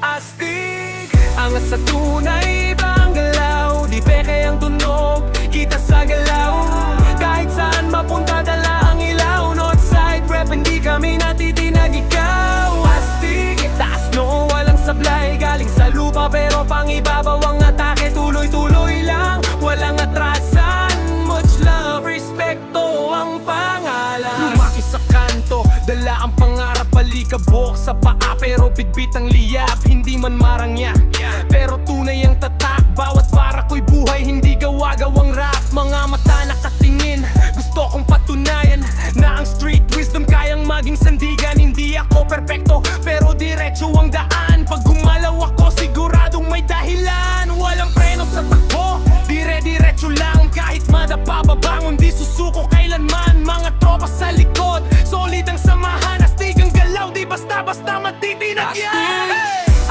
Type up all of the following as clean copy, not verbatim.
Astig, angas sa tunay bang galaw. Di peke ang tunog, kita sa galaw. Kahit saan mapunta dala ang ilaw. Northside rap, hindi kami natitinag ikaw. Astig, taas noo walang sablay. Galing sa lupa pero pangibabaw ang atake. Tuloy-tuloy lang, walang atrasan. Much love, respeto ang pangalan. Lumaki sa kanto, dala ang pangarap. Palikabok sa paa pero bitbit ang liyap. Hindi man marangya, pero tunay ang tatak. Bawat para ko'y buhay, hindi gawa-gawang rap. Mga mata nakatingin, gusto kong patunayan na ang street wisdom kayang maging sandigan. Hindi ako perpekto, pero diretso ang daan. Pag gumalaw ako, siguradong may dahilan. Walang preno sa takbo, dire-diretso lang. Kahit madapa babangon, di susuko kailanman. Mga tropa sa likod, solid ang samahan. Astig ang galaw, di basta-basta matitinag yan.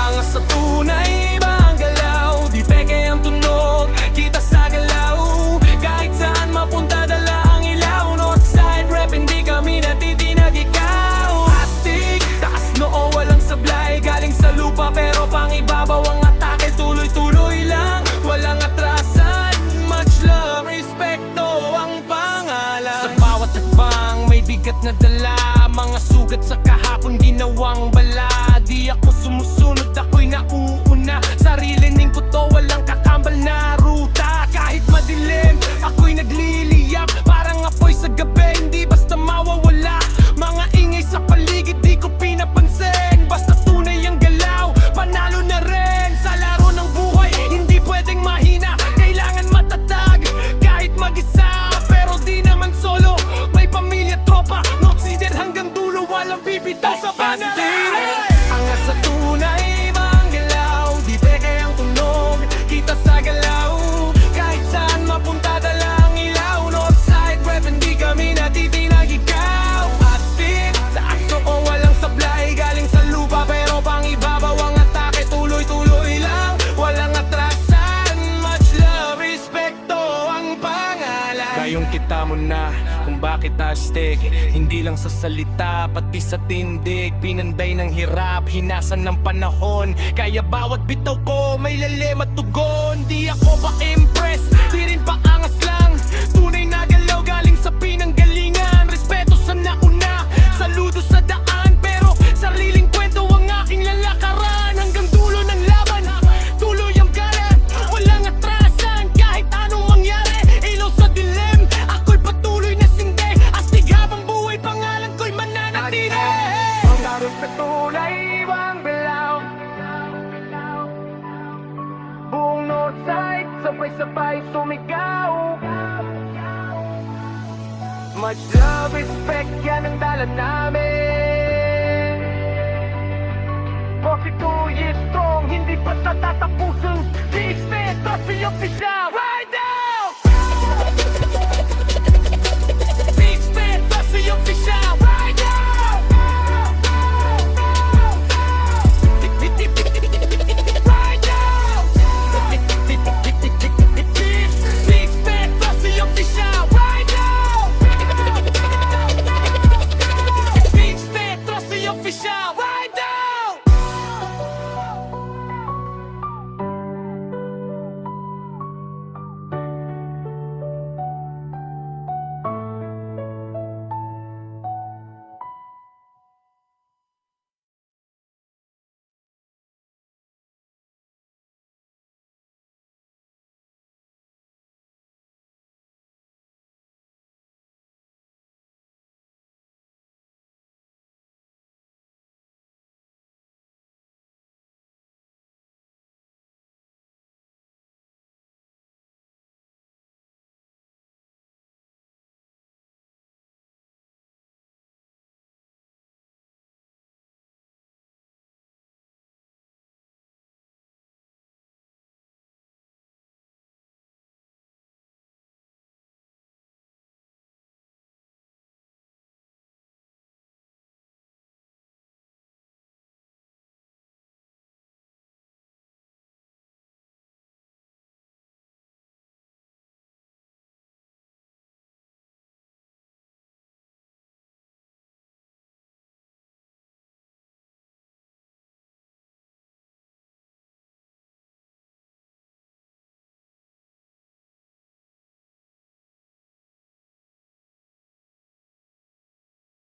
Angas sa tunay bang galaw. Di peke ang tunog, kita sa galaw. Kahit saan mapunta dala ang ilaw. Northside rap, hindi kami natitinag ikaw. Astig, taas noo walang sablay. Galing sa lupa pero pangibabaw ang atake. Tuloy-tuloy lang, walang atrasan. Much love, respeto ang pangalan. Sa bawat hakbang may bigat na dala. Mga sugat sa kahapon ginawang bala. Di ako sumusunod, ako'y nauuna. Sarilining ko to, walang kakambal na ruta. Kahit madilim, ako'y nagliliyap. Parang apoy sa gabi, hindi basta mawawala. Mga ingay sa paligid, di ko pinapansin. Basta tunay ang galaw, panalo na rin. Sa laro ng buhay, hindi pwedeng mahina. Kailangan matatag, kahit mag-isa. Pero di naman solo, may pamilya, tropa. Northside hanggang dulo, walang bibitaw sa banal. Angas sa tunay bang galaw. Di peke ang tunog, kita sa galaw. Kahit saan mapunta dala ang ilaw. Northside rap, hindi kami natitinag ikaw. Astig, taas noo walang sablay. Galing sa lupa pero pangibabaw ang atake. Tuloy-tuloy lang, walang atrasan. Much love, respeto ang pangalan. Kayong kita mo na kung bakit astig. Hindi lang sa salita, pati sa tindig. Pinanday ng hirap, hinasan ng panahon. Kaya bawat bitaw ko may lalim at tugon. Di ako pa impress, di rin pa angas lang. Tunay na galaw galing sa pinanggalingan. Respeto sa nauna, saludo sa daan. Pero sariling kwento ang aking lalakaran. Hanggang dulo ng laban, tuloy ang galan. Walang atrasan, kahit anong mangyari. Ilaw sa dilim, ako'y patuloy na sindi. Astig habang buhay, pangalan ko'y mananatili. Ang darong katulay bang bilaw. Buong Northside, sabay-sabay sumigaw. Much love, respect, yan ang dala namin. 42 years strong, hindi pa tatatapusin. Di expect, trust me, official.